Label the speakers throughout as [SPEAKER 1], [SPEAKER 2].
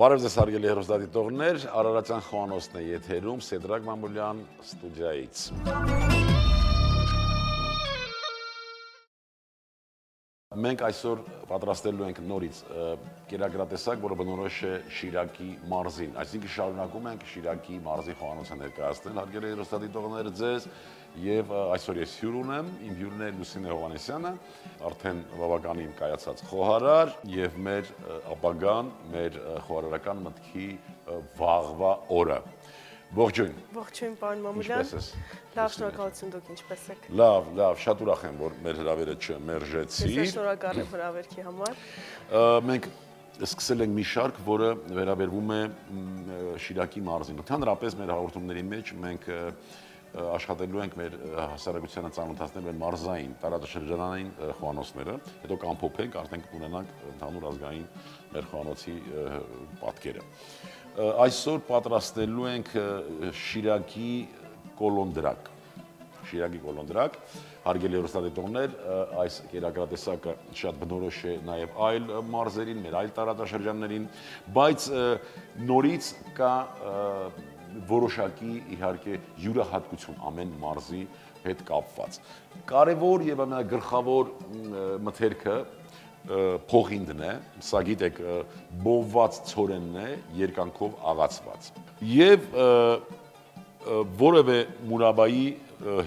[SPEAKER 1] Բարև ձեզ հարգելի հեռուստադիտողներ, Արարատյան Խոհանոցն է եթերում Սեդրակ Մամուլյան ստուդիայից։ Մենք այսօր պատրաստելու ենք նորից կերակրատեսակ, որը բնորոշ է Շիրակի մարզին, այսինքն շարունակում ենք Շիրակի մարզի խոհանոցը ներկայացնել հարգելի հեռուստադիտողներ ձեզ եւ այսօր ես հյուր ունեմ, իմ հյուրն է Լուսինե Հովհաննիսյանը, արդեն բավականին կայացած խոհարար եւ մեր ապագան, մեր խոհարարական մտքի վաղվա օրը։ Ողջույն։
[SPEAKER 2] Ողջույն, պարոն Մամուլյան։
[SPEAKER 1] Ինչպե՞ս ես։
[SPEAKER 2] Լավ, շնորհակալություն, դուք ինչպե՞ս եք։
[SPEAKER 1] Լավ, շատ ուրախ եմ, որ մեր հրավերը չմերժեցի։
[SPEAKER 2] Ես շնորհակալ եմ հրավերքի համար։
[SPEAKER 1] Մենք սկսել ենք մի շարք, որը վերաբերվում է Շիրակի մարզին։ Ընդհանրապես մեր հաղորդումների մեջ մենք աշխատելու ենք մեր հասարակությանը ծանոթացնել մեր մարզային, տարածաշրջանային խոհանոցները, հետո կամփոփենք, արդեն կունենանք ընդհանուր ազգային մեր խոհանոցի պատկերը։ Այսօր պատրաստելու ենք Շիրակի կոլոնդրակ։ Շիրակի կոլոնդրակ, հարգելի հեռուստադիտողներ, այս կերակրատեսակը շատ բնորոշ է նաև այլ մարզերին, մեր այլ տարածաշրջաններին, բայց նորից կա որոշակի իհարկե յուրահատկություն ամեն մարզի հետ կապված։ Կարևոր եւ ամենագլխավոր մթերքը փոխինդն է, սա գիտեք, բովված ցորենն է, երկանքով աղացված։ Եվ որևէ մուրաբայի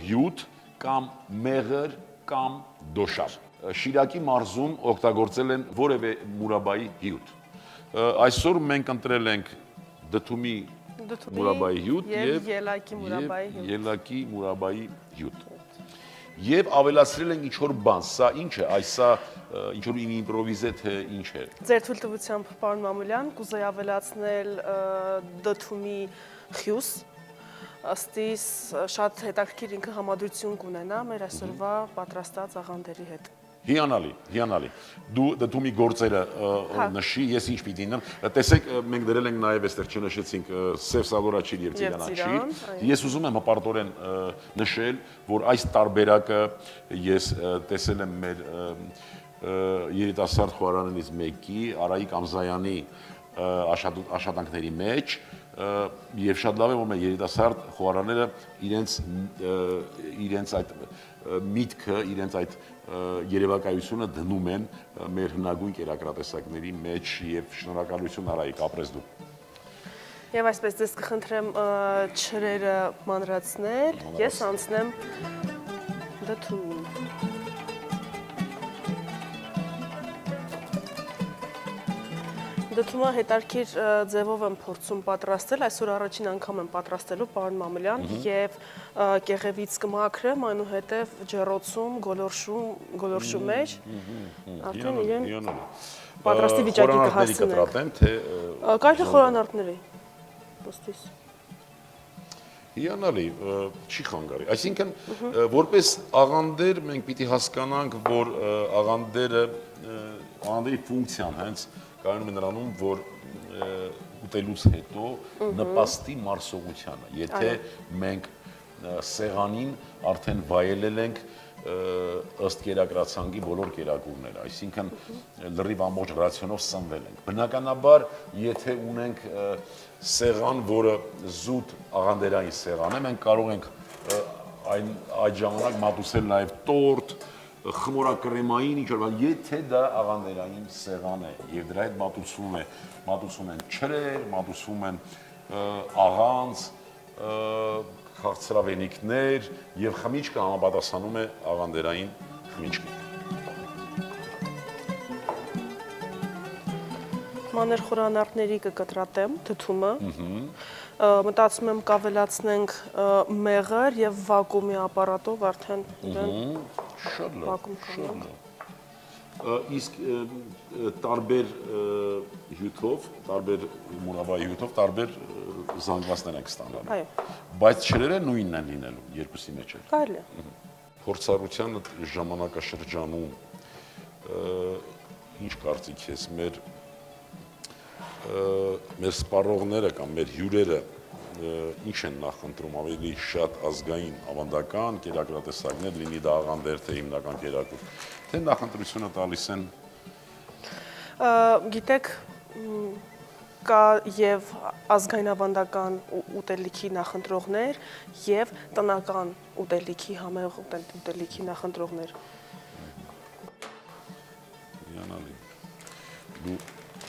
[SPEAKER 1] հյութ կամ մեղր կամ դոշար։ Շիրակի մարզում օգտագործել են որևէ մուրաբայի հյութ։ Այսօր մենք ընտրել ենք դդումի մուրաբայի հյութ եւ ելակի մուրաբայի հյութ։ Եվ ավելացրել ենք ինչ-որ բան, սա ինչ է, սա ինչ-որ իմպրովիզե թե ինչ է։
[SPEAKER 2] Ձեր թույլտվությամբ, պարոն Մամուլյան, կուզեի ավելացնել դդումի խյուս, ըստիս շատ հետաքրքիր ինքը համադրություն կունենա մեր այսօրվա պատրաստած աղանդերի հետ։
[SPEAKER 1] Հիանալի։ Դու դդումի գործերը նշի, ես ինչ պիտի նեմ։ Տեսեք, մենք դրել ենք նաև այստեղ չնշեցինք սև սալորաչիր եւ ծիրանաչիր։ Ես ուզում եմ հպարտորեն նշել, որ այս տարբերակը ես տեսել եմ մեր երիտասարդ խոհարարներից մեկի, Արայիկ Ամզայանի աշխատանքների մեջ, եւ շատ լավ է, որ մեր երիտասարդ խոհարարները իրենց այդ միտքը, իրենց այդ երևակայությունը դնում են մեր հնագույն կերակրատեսակների մեջ եւ շնորհակալություն Արայիկ, ապրես դու։
[SPEAKER 2] Եվ այսպես ձեզ կխնդրեմ չրերը մանրացնել, ես անցնեմ դդումին։ Դդումը հետաքրքիր ձևով եմ փորձում պատրաստել, այսօր առաջին անգամ եմ պատրաստելու, պարոն Մամուլյան, եւ կեղևից կմաքրեմ, այնուհետեւ ջեռոցում, գոլորշու մեջ, արդեն իրեն պատրաստի վիճակի կհասցնենք։ Կարելի է խորանարդների, ըստիս։
[SPEAKER 1] Հիանալի, չի խանգարի։ Այսինքն, որպես աղանդեր մենք պիտի հասկանանք, որ աղանդերի ֆունկցիան հենց կայանում է նրանում, որ ուտելուց հետո նպաստի մարսողությանը, եթե մենք սեղանին արդեն վայելել ենք ըստ կերակրացանկի բոլոր կերակուրները, այսինքն լրիվ ամբողջ ռացիոնով սնվել ենք։ Բնականաբար, եթե ունենք սեղան, որը զուտ աղանդերային սեղան է, մենք կարող ենք այդ ժամանակ մատուցել նաև տորտ, խմորակրեմային ինչ-որ, եթե դա աղանդերային սեղան է եւ դրա հետ մատուցում են չրեր, մատուցվում են աղանց, քաղցրավենիքներ եւ խմիչքը համապատասխանում է աղանդերային խմիչքին։
[SPEAKER 2] Մանր խորանարդների կկտրատեմ դդումը, մտածում եմ կավելացնենք մեղր եւ վակուումի ապարատով արդեն
[SPEAKER 1] Շատ լավ։ Իսկ տարբեր հյութով, տարբեր մուրաբայի հյութով, տարբեր զանգվածներ ենք ստանալու։
[SPEAKER 2] Այո։
[SPEAKER 1] Բայց չրերը նույնն են լինելու երկուսի մեջ։
[SPEAKER 2] Կարելի է։
[SPEAKER 1] Փորձառության ժամանակաշրջանում ինչ կարծիք ես մեր սպառողները կամ մեր հյուրերը ինչ են նախընտրում, ավելի շատ ազգային ավանդական կերակրատեսակներ, լինի դա աղանդեր, թե հիմնական կերակուր, թե նախընտրությունը տալիս են։
[SPEAKER 2] Գիտեք, կա եւ ազգայնավանդական ուտելիքի նախընտրողներ եւ տնական ուտելիքի համեղ ուտելիքի նախընտրողներ։
[SPEAKER 1] Հիանալի։ Դու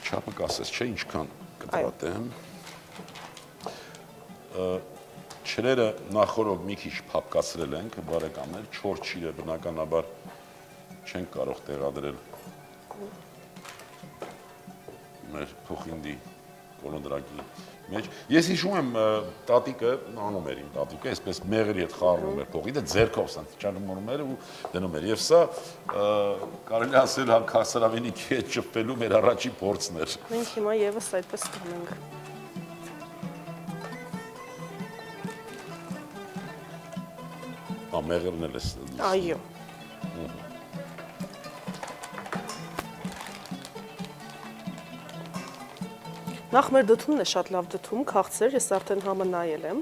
[SPEAKER 1] չափը կասես, չէ, ինչքան կտրատեմ։ Չրերը նախորդ մի քիչ փափկացրել ենք, բարեկամներ, 4 չիրը բնականաբար չենք կարող տեղադրել մեր փոխինդի կոլոնդրակի մեջ։ Ես հիշում եմ տատիկը անում էր իմ տատիկը, այսպես մեղրի հետ խառնում էր փոխինդը, ձեռքով սանց ճարմորում էր ու դնում էր։ Եվ սա կարելի ասել քաղցրավենիքի հետ շփվելու մեր առաջի փորձն էր։
[SPEAKER 2] Մենք հիմա եւս այդպես կանենք։
[SPEAKER 1] Մեղրն էլ է։
[SPEAKER 2] Այո։ Նախ մեր դդումն է շատ լավ դդում, քաղցր, ես արդեն համը նայել եմ,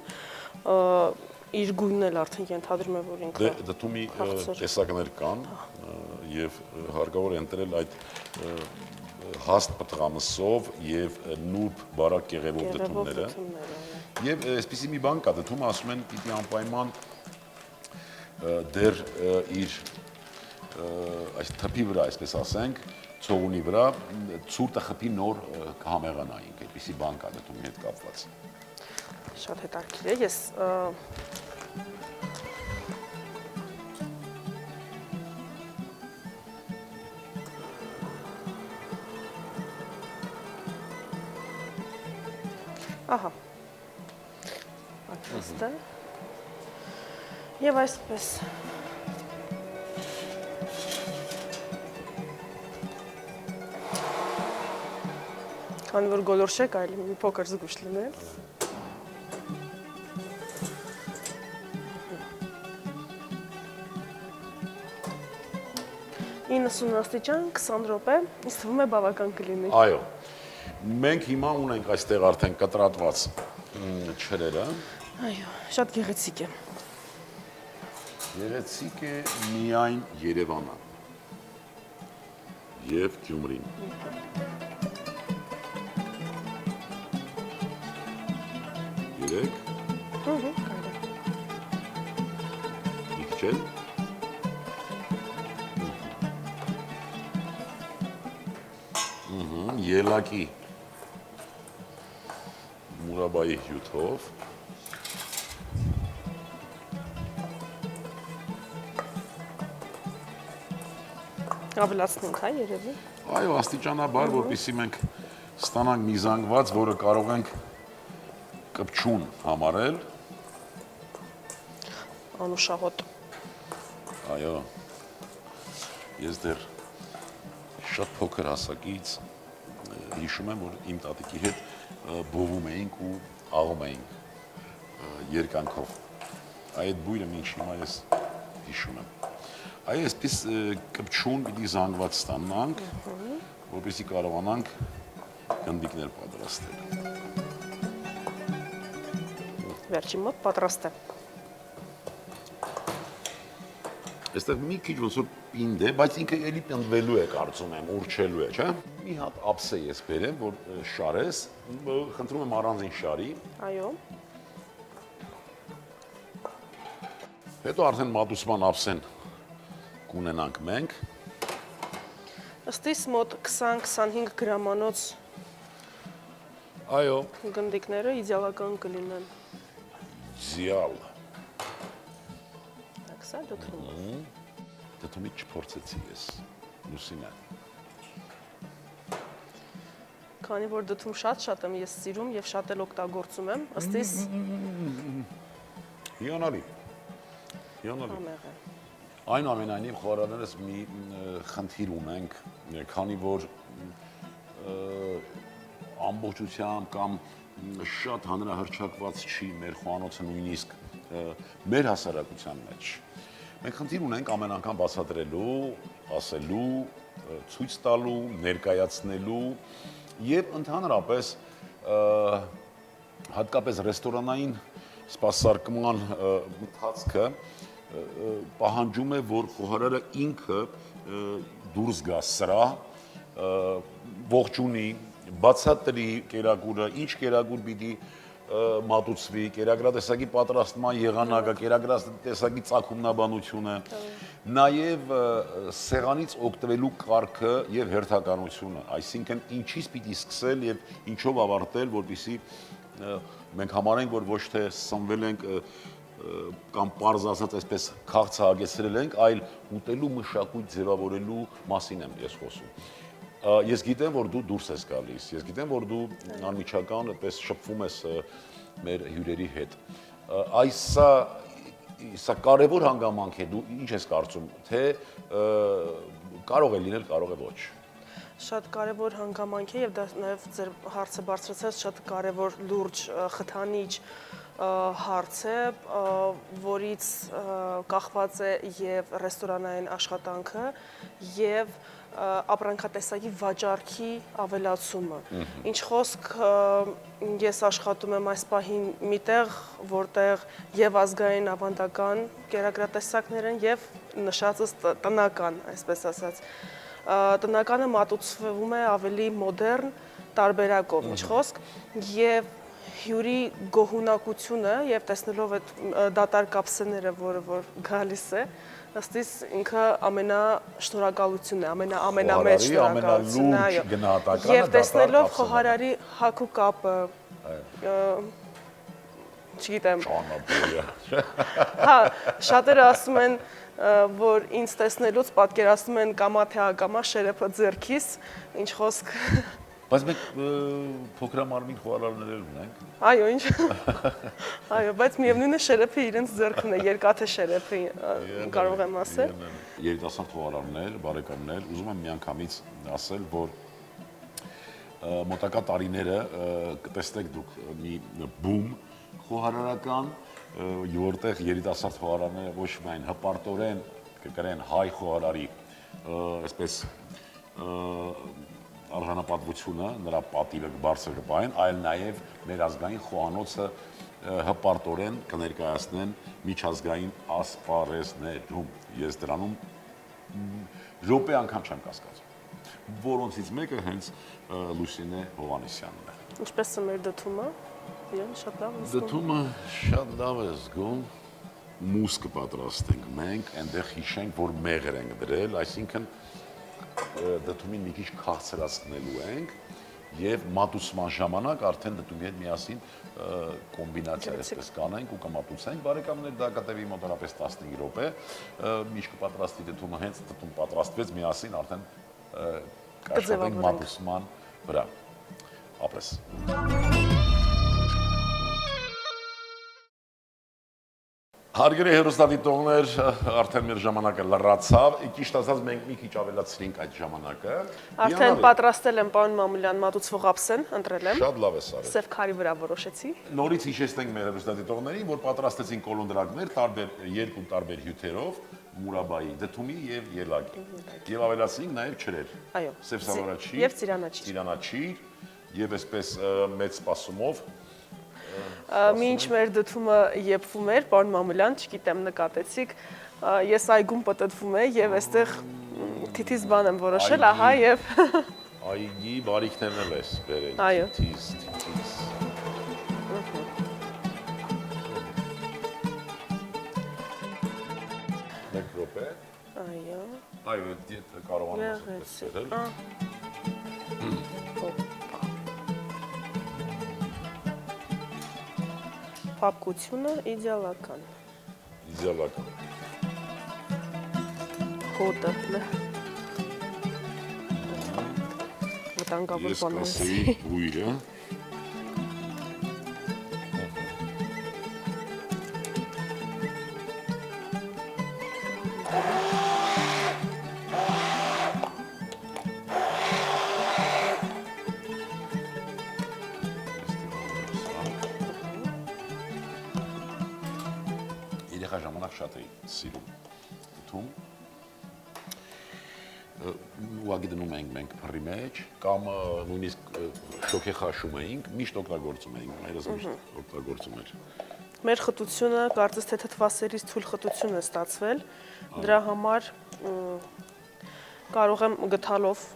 [SPEAKER 2] իր գույնն էլ արդեն ենթադրում է, որ ինքը
[SPEAKER 1] դդումի տեսակներ կան եւ հարկավոր է ընտրել այդ հաստ պտղամսով եւ նուրբ բարակ կեղևով դդումները։ Եվ այսպիսի մի բան կա, դդումը ասում են պիտի անպայման դեռ իր այս թփի վրա, այսպես ասենք, ցողունի վրա ցուրտը խփի նոր կհամեղանայինք, այդպիսի բան կա դդումի հետ կապված։
[SPEAKER 2] Շատ հետաքրքիր է, ես ահա, այդպես է, և այսպես, քանի որ գոլորշ է կարելի մի փոքր զգուշ լինել։ 90 աստիճան 20 րոպե, ինձ թվում է բավական կլինի։
[SPEAKER 1] Այո։ Մենք հիմա ունենք այստեղ արդեն կտրատված չրերը։
[SPEAKER 2] Այո, շատ գեղեցիկ է։
[SPEAKER 1] Գեղեցիկ է միայն Երևանը եւ Գյումրին։ Երեք։ Մի քիչ էլ։ Ելակի մուրաբայի հյութով։
[SPEAKER 2] Ավելացնենք, հա, երևի։
[SPEAKER 1] Այո, աստիճանաբար, որպեսզի մենք ստանանք մի զանգված, որը կարող ենք կպչուն համարել։
[SPEAKER 2] Անուշահոտ։
[SPEAKER 1] Այո։ Ես դեռ շատ փոքր հասակից հիշում եմ, որ իմ տատիկի հետ բովում էինք ու աղում էինք երկանքով։ Այդ բույրը մինչ հիմա ես հիշում եմ։ Այո, այսպես կպչուն պիտի զանգված ստանանք, որպեսզի կարողանանք գնդիկներ պատրաստել։
[SPEAKER 2] Վերջին մոտ պատրաստ է։
[SPEAKER 1] Այստեղ մի քիչ ոնց որ պինդ է, բայց ինքը էլի պնդվելու է, կարծում եմ, ուրչելու է, չէ՞։ Մի հատ ափսե ես բերեմ, որ շարես, խնդրում եմ առանձին շարի։
[SPEAKER 2] Այո։
[SPEAKER 1] Հետո արդեն մատուցման ափսեն կունենանք մենք։
[SPEAKER 2] Ըստ իս մոտ 20-25 գրամանոց
[SPEAKER 1] Այո,
[SPEAKER 2] գնդիկները իդեալական կլինեն։
[SPEAKER 1] զիալ։
[SPEAKER 2] Սա դդումը։
[SPEAKER 1] Դդումից չփորձեցի ես, Լուսինե։
[SPEAKER 2] Քանի որ դդում շատ եմ ես սիրում եւ շատ էլ օգտագործում եմ, ըստ իս
[SPEAKER 1] Հիանալի։ Հիանալի։
[SPEAKER 2] համեղ է։
[SPEAKER 1] Այնուամենայնիվ խոհարարներս մի խնդիր ունենք, քանի որ ամբողջությամբ կամ շատ հանրահռչակված չի մեր խոհանոցը նույնիսկ մեր հասարակության մեջ։ Մենք խնդիր ունենք ամեն անգամ բացատրելու, ասելու, ցույց տալու, ներկայացնելու եւ ընդհանրապես հատկապես ռեստորանային սպասարկման ընթացքը պահանջում է, որ խոհարարը ինքը դուրս գա սրահ, ողջունի բացատրի կերակուրը, ինչ կերակուր պիտի մատուցվի, կերակրատեսակի պատրաստման եղանակը, կերակրատեսակի ծագումնաբանությունը, նաև սեղանից օգտվելու կարգը եւ հերթականությունը, այսինքն ինչից պիտի սկսել եւ ինչով ավարտել, որպեսզի մենք համարենք, որ ոչ թե սնվել ենք կամ պարզ ասած այսպես քաղցահագեցրել ենք, այլ ուտելու մշակույթ ձևավորելու մասին եմ ես խոսում։ Ես գիտեմ, որ դու դուրս ես գալիս, ես գիտեմ, որ դու անմիջական այդպես շփվում ես մեր հյուրերի հետ։ Սա կարևոր հանգամանք է, դու ինչ ես կարծում, թե կարող է լինել, կարող է ոչ։
[SPEAKER 2] Շատ կարևոր հանգամանք է եւ դա նաեւ ձեր հարցը բարձրացած շատ կարևոր լուրջ խթանիչ հարց է, որից կախված է եւ ռեստորանային աշխատանքը եւ ապրանքատեսակի վաճառքի ավելացումը։ Ինչ խոսք ես աշխատում եմ այս պահին միտեղ, որտեղ եւ ազգային ավանդական կերակրատեսակներ են եւ նշածս տնական, այսպես ասած։ Տնականը մատուցվում է ավելի մոդեռն տարբերակով, ինչ խոսք, եւ հյուրի գոհունակությունը եւ տեսնելով այդ դատարկ կապսեները, որ գալիս է, ըստիս ինքը ամենաշնորհակալությունն է, ամենամեծ շնորհակալությունն է, այո։ Եվ տեսնելով խոհարարի հագու կապը, չգիտեմ։ Հա, շատերը ասում են, որ ինձ տեսնելուց պատկերացնում են կամա թե ակամա շերեփը ձեռքիս, ինչ խոսք։
[SPEAKER 1] Բայց մենք փոքրամարմին խոհարարներ ունենք։
[SPEAKER 2] Այո, ինչ։ Այո, բայց միևնույնն է շերեփը իրենց ձեռքն է, երկաթե շերեփը կարող եմ ասել։
[SPEAKER 1] Երիտասարդ խոհարարներ, բարեկամներ, ուզում եմ միանգամից ասել, որ մոտակա տարիները կտեսնեք դուք մի բում խոհարարական, որտեղ երիտասարդ խոհարարները ոչ միայն հպարտորեն կկրեն հայ խոհարարի, այսպես արժանապատվությունը, նրա պատիվը բարձր կպահեն, այլ նաև մեր ազգային խոհանոցը հպարտորեն կներկայացնեն միջազգային ասպարեզներում։ Ես դրանում րոպե անգամ չեմ կասկածում, որոնցից մեկը հենց Լուսինե Հովհաննիսյանն է։
[SPEAKER 2] Ինչպես է մեր դդումը։ Շատ լավ է զգում։
[SPEAKER 1] Դդումը շատ լավ է զգում։ Մուս կպատրաստենք մենք, այնտեղ հիշենք, որ մեղր ենք դրել, այսինքն դդումին մի քիչ քաղցրացնելու ենք եւ մատուցման ժամանակ արդեն դդումի հետ միասին կոմբինացիա այսպես կանենք ու կմատուցենք բարեկամներ, դա կտևի մոտավորապես 15 րոպե, միշտ կպատրաստի դդումը, հենց դդում պատրաստվեց միասին արդեն կաշխատենք մատուցման վրա։ Ապրես։ Հարգելի հեռուստադիտողներ, արդեն մեր ժամանակը լրացավ, ճիշտ ասած մենք մի քիչ ավելացրինք այդ ժամանակը։
[SPEAKER 2] Արդեն պատրաստել եմ պարոն Մամուլյան մատուցվող ափսեն, ընտրել եմ։
[SPEAKER 1] Շատ լավ է սարել։
[SPEAKER 2] Սև քարի վրա որոշեցի։
[SPEAKER 1] Նորից հիշեցնենք մեր հեռուստադիտողներին, որ պատրաստեցին կոլոնդրակներ երկու տարբեր հյութերով, մուրաբայի, դդումի եւ ելակի։ Եվ ավելացրինք նաեւ ջրեր։
[SPEAKER 2] Այո։
[SPEAKER 1] Սև սալորաչի
[SPEAKER 2] եւ ծիրանաչի։
[SPEAKER 1] Ծիրանաչիր եւ այսպես մեծ սպասումով
[SPEAKER 2] Մինչ մեր դդումը եփվում էր, պարոն Մամուլյան, չգիտեմ նկատեցիք, ես այգում պտտվում եմ եւ այստեղ թիթիզ բան եմ որոշել, ահա եւ
[SPEAKER 1] այգի բարիքներն էլ ես բերել։
[SPEAKER 2] Այո։
[SPEAKER 1] Թիթիզ։ Մեկ րոպե։
[SPEAKER 2] Այո։
[SPEAKER 1] Այո, դիետ կարողանում ես բերել։
[SPEAKER 2] Փափկությունը իդեալական։
[SPEAKER 1] Իդեալական։
[SPEAKER 2] Հոտը։ Վտանգավոր
[SPEAKER 1] Ես
[SPEAKER 2] բան
[SPEAKER 1] կասեի հույրը։ Ժամանակ շատ էի սիրում դդում։ Ուղղակի դնում էինք մենք փռի մեջ կամ նույնիսկ շոքե խաշում էինք, միշտ օգտագործում էինք, մայրս միշտ օգտագործում էր։
[SPEAKER 2] Մեր խտությունը կարծես թե թթվասերից թույլ խտություն է ստացվել, դրա համար կարող եմ գդալով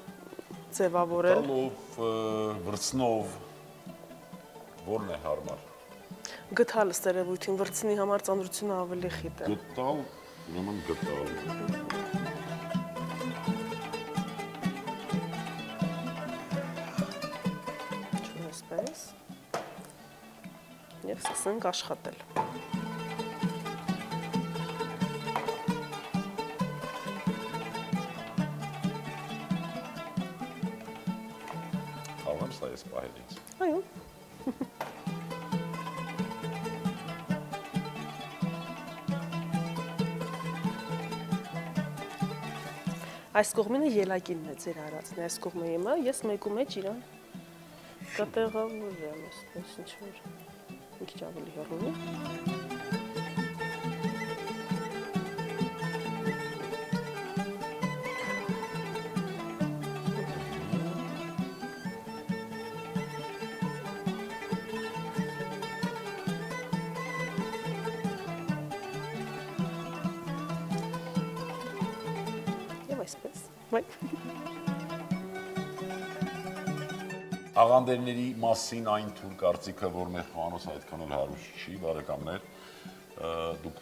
[SPEAKER 2] ձևավորել։
[SPEAKER 1] Տալով, վրցնով, որն է հարմար։
[SPEAKER 2] Գտալ ստերևույթին վրցնի համար ծանրությունը ավելի խիտ է։
[SPEAKER 1] Գտալ, ուրեմն գտալ։
[SPEAKER 2] Ճուն այսպես։ Եվ սկսենք աշխատել։
[SPEAKER 1] Կարող եմ սա ես պահելից։
[SPEAKER 2] Այո։ Այս կողմինը ելակինն է ձեր արածն է, այս կողմը իմը, ես մեկու մեջ իրան կտեղավորեմ, այսպես ինչ-որ մի քիչ ավելի հեռու։ Եվ այսպես։ Վայ։
[SPEAKER 1] Աղանդերների մասին այն թույլ կարծիքը, որ մեր խոհանոցը այդքան էլ հարուստ չի, բարեկամներ, դուք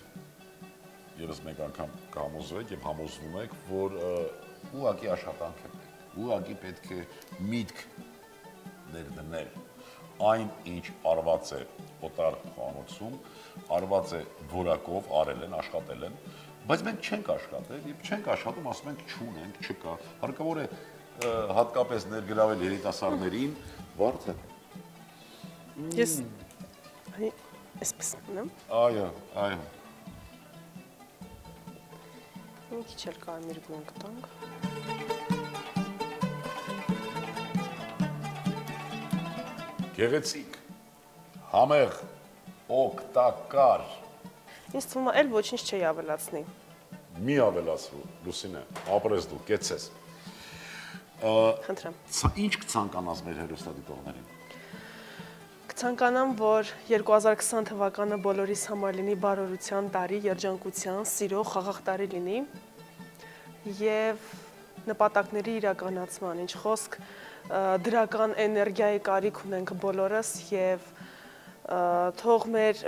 [SPEAKER 1] ևս մեկ անգամ կհամոզվեք եւ համոզվում եք, որ ուղղակի աշխատանք է պետք, ուղղակի պետք է միտք ներդնել այն, ինչ արված է օտար խոհանոցում, արված է որակով, արել են, աշխատել են, բայց մենք չենք աշխատել, եւ չենք աշխատում, ասում ենք չունենք, չկա, հարկավոր է հատկապես ներգրավել երիտասարդներին, վարդը։
[SPEAKER 2] Ես այսպես ունեմ։
[SPEAKER 1] Այո, այո։
[SPEAKER 2] Մի քիչ էլ կարմիր գույն կտանք։
[SPEAKER 1] Գեղեցիկ, համեղ, օգտակար,
[SPEAKER 2] Ինձ թվում է, էլ ոչինչ չի ավելացնի։
[SPEAKER 1] մի ավելացրու, Լուսինե, ապրես դու, կեցես։
[SPEAKER 2] Խնդրեմ։
[SPEAKER 1] Ինչ կցանկանաս մեր հեռուստադիտողներին։
[SPEAKER 2] Կցանկանամ, որ 2020 թվականը բոլորիս համար լինի բարօրության տարի, երջանկության, սիրո, խաղաղ տարի լինի եւ նպատակների իրականացման, ինչ խոսք դրական էներգիայի կարիք ունենք բոլորս եւ թող մեր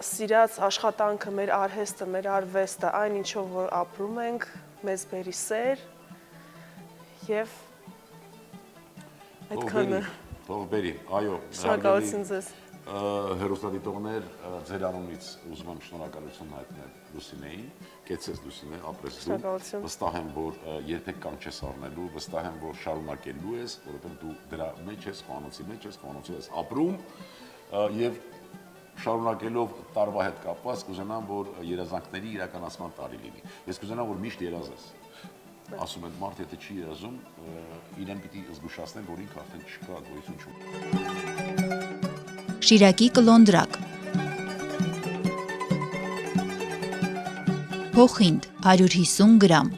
[SPEAKER 2] սիրած աշխատանքը, մեր արհեստը, մեր արվեստը, այն ինչով որ ապրում ենք, մեզ բերի սեր եւ այդքանը։
[SPEAKER 1] Թող բերի, այո,
[SPEAKER 2] Շնորհակալություն ձեզ։
[SPEAKER 1] Հեռուստադիտողներ, ձեր անունից ուզում եմ շնորհակալություն հայտնել Լուսինեին, կեցես Լուսինե, ապրես դու, վստահ եմ, որ երբեք կանգ չես առնելու, վստահ եմ, որ շարունակելու ես, որովհետեւ դու դրա մեջ ես, խոհանոցի մեջ ես, խոհանոցում ես ապրում եւ շարունակելով տարվա հետ կապված կուզենամ, որ երազանքների իրականացման տարի լինի։ Ես կուզենամ, որ միշտ երազես։ Ասում են, մարդ եթե չի երազում, իրեն պիտի զգուշացնեն, որ ինքը արդեն չկա, գոյություն չունի։
[SPEAKER 3] Շիրակի կլոնդրակ։ Փոխինդ 150 գրամ,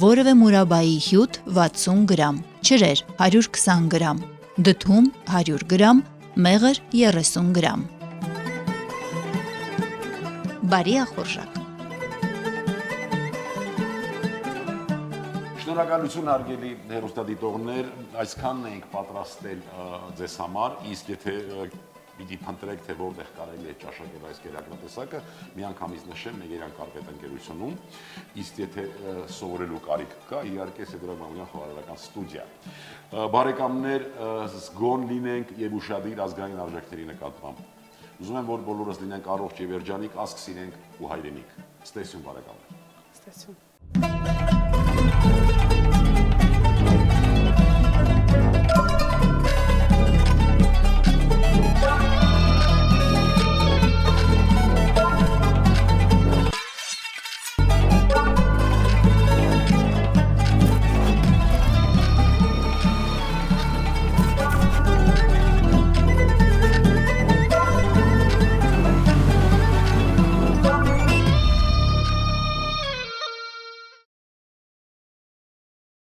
[SPEAKER 3] որևէ մուրաբայի հյութ 60 գրամ, ջրեր 120 գրամ, դդում 100 գրամ, մեղր 30 գրամ։ Բարի ախորժակ։
[SPEAKER 1] Շնորհակալություն հարգելի հեռուստադիտողներ, այսքանն ենք պատրաստել ձեզ համար, իսկ եթե պիտի փնտրեք, թե որտեղ կարելի է ճաշակել այս գերակրատեսակը, միանգամից նշեմ Մեգերյան կարպետ ընկերությունում, իսկ եթե սովորելու կարիք կա, իհարկե Սեդրագմանյան խոհարարական ստուդիա։ Բարեկամներ, զգոն լինենք եւ ուշադիր ազգային արժեքների նկատմամբ։ Ուզում եմ, որ բոլորս լինենք առողջ եւ երջանիկ, ազգ սիրենք ու հայրենիք։ Ստեսյուն բարեկամներ։
[SPEAKER 2] Ստեսյուն։